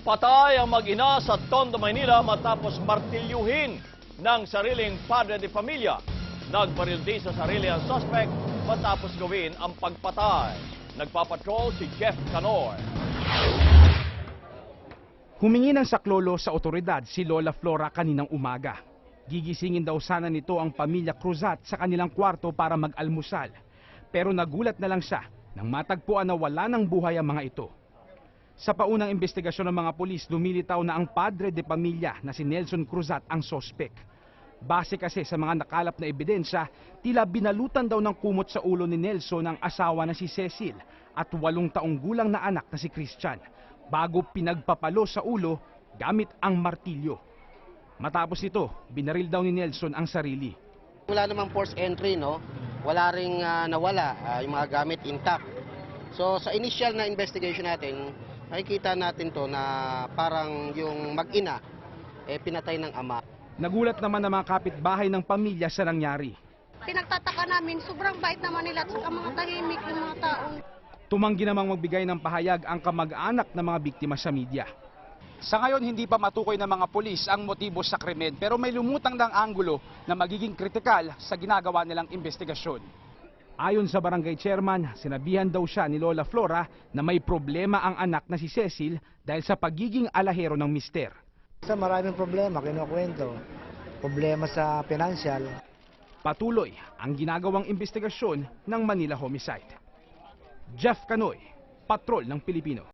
Patay ang mag-ina sa Tondo, Maynila matapos martilyuhin ng sariling padre de pamilya. Nagbaril din sa sarili ang suspect matapos gawin ang pagpatay. Nagpapatrol si Jeff Canoy. Humingi ng saklolo sa otoridad si Lola Flora kaninang umaga. Gigisingin daw sana nito ang pamilya Cruzat sa kanilang kwarto para mag-almusal. Pero nagulat na lang siya nang matagpuan na wala ng buhay ang mga ito. Sa paunang investigasyon ng mga pulis, lumilitaw na ang padre de pamilya na si Nelson Cruzat ang sospek. Base kasi sa mga nakalap na ebidensya, tila binalutan daw ng kumot sa ulo ni Nelson ang asawa na si Cecil at 8 taong gulang na anak na si Christian, bago pinagpapalo sa ulo gamit ang martilyo. Matapos ito, binaril daw ni Nelson ang sarili. Wala namang forced entry, no? Wala ring nawala, yung mga gamit intact. So sa initial na investigation natin, nakikita natin to na parang yung mag-ina pinatay ng ama. Nagulat naman ang mga kapitbahay ng pamilya sa nangyari. Pinagtataka namin, sobrang bait naman nila at saka mga tahimik yung mga taong. Tumanggi namang magbigay ng pahayag ang kamag-anak ng mga biktima sa media. Sa ngayon, hindi pa matukoy ng mga pulis ang motibo sa krimen, pero may lumutang ng anggulo na magiging kritikal sa ginagawa nilang investigasyon. Ayon sa barangay chairman, sinabihan daw siya ni Lola Flora na may problema ang anak na si Cecil dahil sa pagiging alahero ng mister. Sa maraming problema, kinukwento. Problema sa financial. Patuloy ang ginagawang investigasyon ng Manila Homicide. Jeff Canoy, Patrol ng Pilipino.